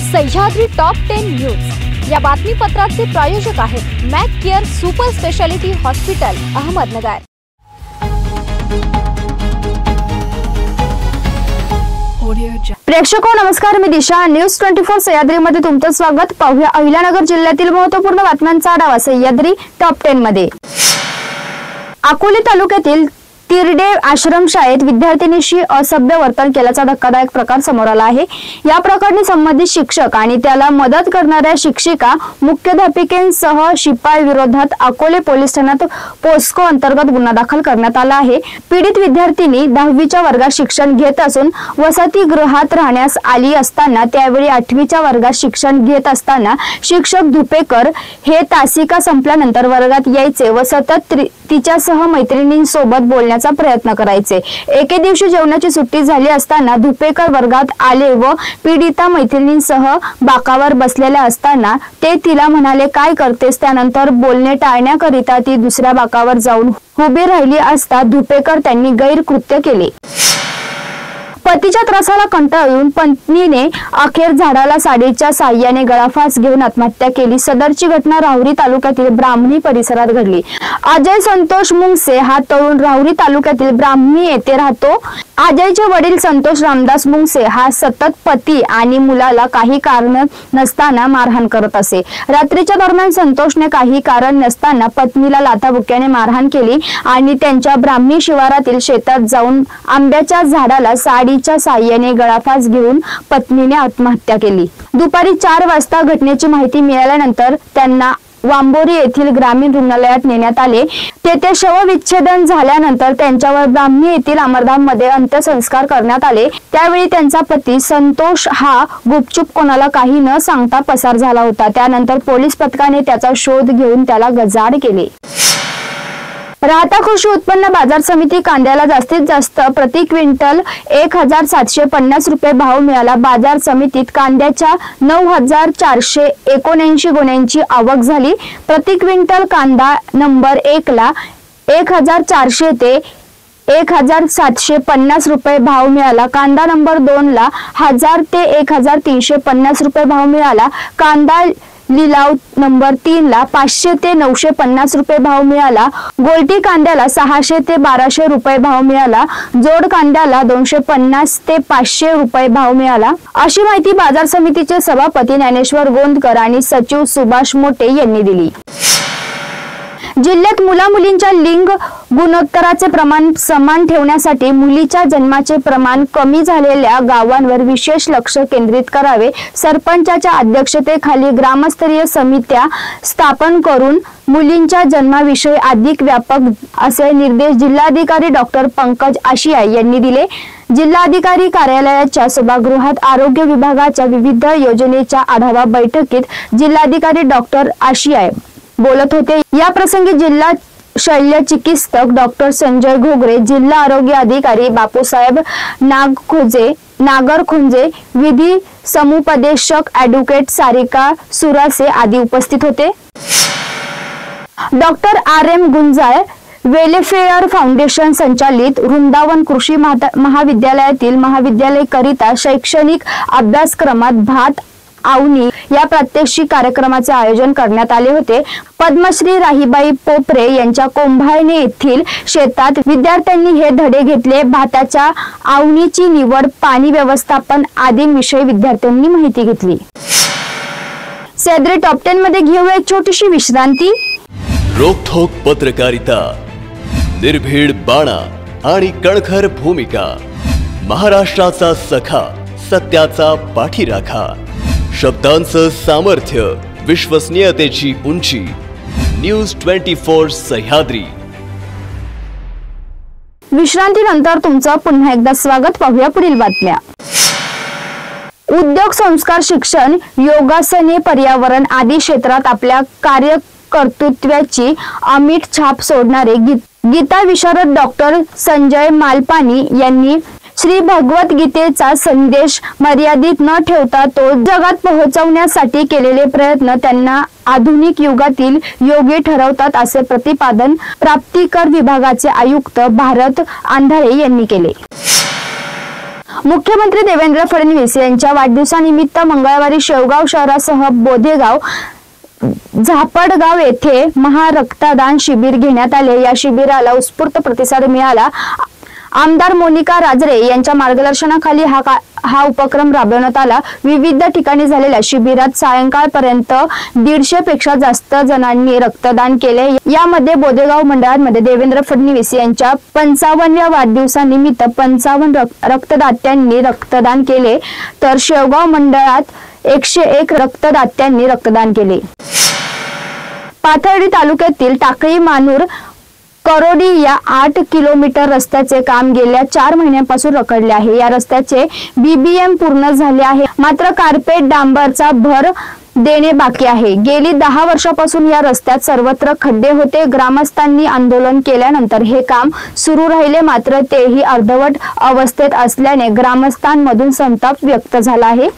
Sahyadri top 10 news या बातमीपत्राचे प्रायोजक आहेत Mac Care super speciality hospital Ahmednagar. प्रेक्षको नमस्कार, मी दिशा। न्यूज 24 सह्याद्री मध्ये तुमचं स्वागत। पाहूया अहिल्यानगर जिल्ह्यातील महत्त्वपूर्ण बातम्यांचा आढावा सह्याद्री टॉप 10 मध्ये। अकोले तालुक्यातील तिरडे आश्रमशाळेत विद्यार्थिनीशी असभ्य वर्तन केल्याचा धक्कादायक प्रकार समोर आला आहे। या प्रकरणी संबंधित शिक्षक आणि त्याला मदत करणाऱ्या शिक्षिका मुख्याध्यापिकेंसह शिपाई विरोधात अकोले पोलीस ठाण्यात पोस्को अंतर्गत गुन्हा दाखल करण्यात आला आहे। पीडित विद्यार्थिनी 10वीच्या वर्गात शिक्षण घेत असून वसतिगृहात राहण्यास आली असताना त्यावेळी 8वीच्या वर्गात शिक्षण घेत असताना शिक्षक धुपेकर हे तासिका संपल्यानंतर वर्गात यायचे व सतत तिच्यासह मैत्रिणींसोबत बोलण्याचा प्रयत्न करायचे। एके दिवशी जेवणाची सुट्टी झाली असताना धुपेकर वर्गात आले व पीडिता मैत्रिणींसह बाकावर बसलेल्या असताना ते तिला म्हणाले, काय करतेस? त्यानंतर बोलणे टाळण्याकरिता ती दुसऱ्या बाकावर जाऊन उभी राहिली असता धुपेकर त्यांनी गैरकृत्य केले। पतीच्या त्रासाला कंटाळून पत्नीने अखेर झाडाला साडीच्या साह्याने गळफास घेऊन आत्महत्या केली। सदरची घटना राहुरी तालुक्यातील ब्राह्मणी परिसरात घडली। अजय संतोष मुंगसे हा तरुण राहुरी तालुक्यातील ब्राह्मणी येथे राहतो। अजयचे वडील संतोष रामदास मुंगसे हा सतत पती आणि मुलाला काही कारण नसताना मारहाण करत असे। रात्रीच्या दरम्यान संतोषने काही कारण नसताना पत्नीला लाथाबुक्क्याने मारहाण केली आणि त्यांच्या ब्राह्मणी शिवारातील शेतात जाऊन आंब्याच्या झाडाला साडीच्या साह्याने गळफास घेऊन पत्नीने आत्महत्या केली। दुपारी 4 वाजता घटनेची माहिती मिळाल्यानंतर त्यांना वांबोरी येथील ग्रामीण रुग्णालयात नेण्यात आले। तेथे शवविच्छेदन झाल्यानंतर त्यांच्यावर ब्राह्मणी येथील अमरधाममध्ये अंत्यसंस्कार करण्यात आले। त्यावेळी त्यांचा पती संतोष हा गुपचूप कोणाला काही न सांगता पसार झाला होता। त्यानंतर पोलीस पथकाने त्याचा शोध घेऊन त्याला गजाआड केले। राहता कृषी उत्पन्न बाजार समिती कांद्याला जास्तीत जास्त प्रति क्विंटल 1750 रुपये भाव मिळाला। बाजार समितीत कांद्याच्या 9479 गोण्यांची आवक झाली। प्रति क्विंटल कांदा नंबर 1 ला 1400 ते 1750 रुपये भाव मिळाला। कांदा नंबर 2 ला 1000 ते 1350 रुपये भाव मिळाला। कांदा लिलाव नंबर 3 ला 500 ते 950 रुपये भाव मिळाला। गोल्टी कांद्याला 600 ते 1200 रुपये भाव मिळाला। जोड कांद्याला 250 ते 500 रुपये भाव मिळाला, अशी माहिती बाजार समितीचे सभापती ज्ञानेश्वर गोंदकर आणि सचिव सुभाष मोटे यांनी दिली। जिल्ह्यात मुला-मुलींच्या लिंग गुणोत्तराचे प्रमाण समान ठेवण्यासाठी मुलीच्या जन्माचे प्रमाण कमी झालेल्या गावांवर विशेष लक्ष केंद्रित करावे। सरपंचाच्या अध्यक्षतेखाली ग्रामस्तरीय समित्या स्थापन करून मुलींच्या जन्माविषयी अधिक व्यापक असे निर्देश जिल्हाधिकारी डॉक्टर पंकज आशियाई यांनी दिले। जिल्हाधिकारी कार्यालयाच्या सभागृहात आरोग्य विभागाच्या विविध योजनेच्या आढावा बैठकीत जिल्हाधिकारी डॉक्टर आशियाई बोलत होते। या प्रसंगी जिल्हा शल्य चिकित्सक डॉक्टर संजय घोगरे, जिल्हा आरोग्य अधिकारी बापूसाहेब नागरखुंजे, विधी समुपदेशक ॲडव्होकेट सारिका सुरासे आदी उपस्थित होते। Doctor RM Gunjal welfare foundation संचालित वृंदावन कृषी महाविद्यालयातील महाविद्यालय करिता शैक्षणिक अभ्यासक्रमात भात आवनी या प्रात्यक्षिक कार्यक्रमाचे आयोजन करण्यात आले होते। पद्मश्री राहीबाई पोपरे यांच्या कोंभाळणे येथील शेतात विद्यार्थ्यांनी हे धडे घेतले। भाताच्या आवनीची निवड, पाणी व्यवस्थापन आदींविषयी विद्यार्थ्यांनी माहिती घेतली। सह्याद्री टॉप 10 मध्ये घेऊया एक छोटीशी विश्रांती। रोखोक पत्रकारिता, निर्भीड बाणा आणि कणखर भूमिका, महाराष्ट्राचा सखा, सत्याचा पाठीराखा, शब्दांचं सामर्थ्य, विश्वसनीयतेची उंची, न्यूज 24 सह्याद्री। विश्रांतीनंतर तुमचं पुन्हा एकदा स्वागत। पाहूया पुढील बातम्या। उद्योग, संस्कार, शिक्षण, योगासने, पर्यावरण आदी क्षेत्रात आपल्या कार्यकर्तृत्वाची अमिट छाप सोडणारे गीता विशारद डॉक्टर संजय मालपानी यांनी श्री भगवत गीतेचा संदेश मर्यादित न ठेवता तो जगात पोहोचवण्यासाठी केलेले प्रयत्न त्यांना आधुनिक युगातील योगी ठरवतात, असे प्रतिपादन प्राप्तिकर विभागाचे आयुक्त भारत आंधारे यांनी केले। मुख्यमंत्री देवेंद्र फडणवीस यांच्या वाढदिवसानिमित्त मंगळवारी शेवगाव शहरासह बोधेगाव, झापडगाव येथे महारक्तदान शिबिर घेण्यात आले। या शिबिराला उत्स्फूर्त प्रतिसाद मिळाला। आमदार मोनिका राजरे यांच्या मार्गदर्शनाखाली हा उपक्रम राबवण्यात आला। विविध ठिकाणी झालेल्या शिबिरात सायंकाळपर्यंत 150 पेक्षा जास्त जणांनी रक्तदान केले। यामध्ये बोधेगाव मंडळामध्ये देवेंद्र फडणवीस यांच्या 55व्या वाढदिवसानिमित्त 55 रक्तदात्यांनी रक्तदान केले, तर शेवगाव मंडळात 101 रक्तदात्यांनी रक्तदान केले। पाथर्डी तालुक्यातील टाकळी मानूर करोडी या 8 किलोमीटर रस्त्याचे काम गेल्या 4 महिन्यांपासून रखडले आहे। या रस्त्याचे BBM पूर्ण झाले आहे, मात्र कार्पेट डांबरचा भर देणे बाकी आहे। गेली 10 वर्षापासून या रस्त्यात सर्वत्र खड्डे होते। ग्रामस्थांनी आंदोलन केल्यानंतर हे काम सुरू राहिले, मात्र तेही अर्धवट अवस्थेत असल्याने ग्रामस्थांमधून संताप व्यक्त झाला आहे।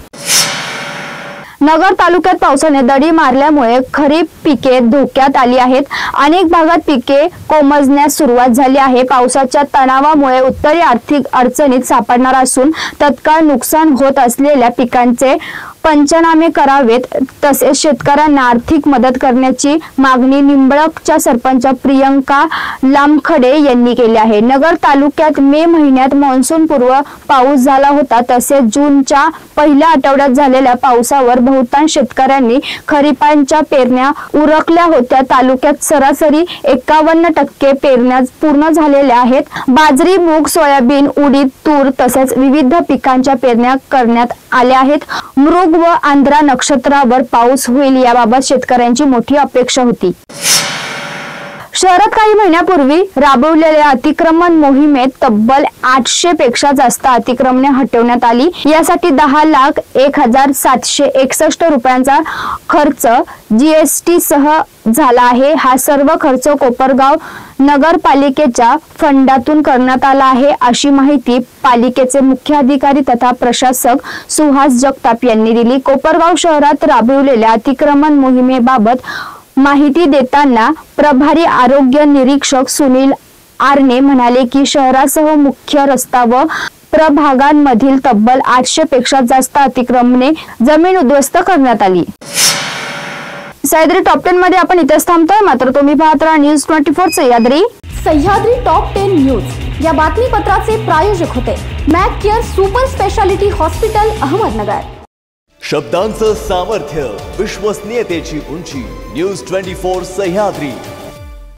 नगर तालुक्यात पावसाने दडी मारल्यामुळे खरीप पिके धोक्यात आली आहेत। अनेक भागात पिके कोमेजण्यास सुरुवात झाली आहे। पावसाच्या तणावामुळे उत्तरी आर्थिक अडचणीत सापडणार असून तत्काळ नुकसान होत असलेल्या पिकांचे पंचनामे करावेत, तसेच शेतकऱ्यांना आर्थिक मदत करण्याची मागणी निंबळकच्या सरपंच प्रियंका लामखडे यांनी केली आहे। नगर तालुक्यात मे महिन्यात मान्सून पूर्व पाऊस झाला होता, तसेच जूनच्या पहिल्या आठवड्यात झालेल्या पावसावर बहुतांश शेतकऱ्यांनी खरीपांच्या पेरण्या उरकल्या होत्या। तालुक्यात सरासरी 51% पेरण्या पूर्ण झालेल्या आहेत। बाजरी, मूग, सोयाबीन, उडीद, तूर तसेच विविध पिकांच्या पेरण्या करण्यात आल्या आहेत। मृग व आंध्रा नक्षत्रावर पाऊस होईल याबाबत शेतकऱ्यांची मोठी अपेक्षा होती। शहरात काही महिन्यापूर्वी राबवलेल्या अतिक्रमण मोहिमेत तब्बल 800 पेक्षा जास्त अतिक्रमणे हटवण्यात आली। यासाठी 10,01,761 रुपयांचा खर्च GST सह झाला आहे। हा सर्व खर्च कोपरगाव नगरपालिकेच्या फंडातून करण्यात आला आहे, अशी माहिती पालिकेचे मुख्याधिकारी तथा प्रशासक सुहास जगताप यांनी दिली। कोपरगाव शहरात राबवलेल्या अतिक्रमण मोहिमेबाबत माहिती देताना प्रभारी आरोग्य निरीक्षक सुनील आरणे म्हणाले की शहरासह मुख्य रस्ता व प्रभागांमधील तब्बल 800 पेक्षा जास्त अतिक्रमणे जमीन उद्ध्वस्त करण्यात आली। सह्याद्री टॉप 10 मध्ये आपण इथेच थांबतोय, मात्र तुम्ही पाहत राहा news 24 Sahyadri. Sahyadri top 10 news या बातमीपत्राचे प्रायोजक होते Mac Care super speciality hospital, Ahmednagar. शब्दांचं सामर्थ्य, विश्वसनीयतेची उंची, न्यूज 24 सह्याद्री।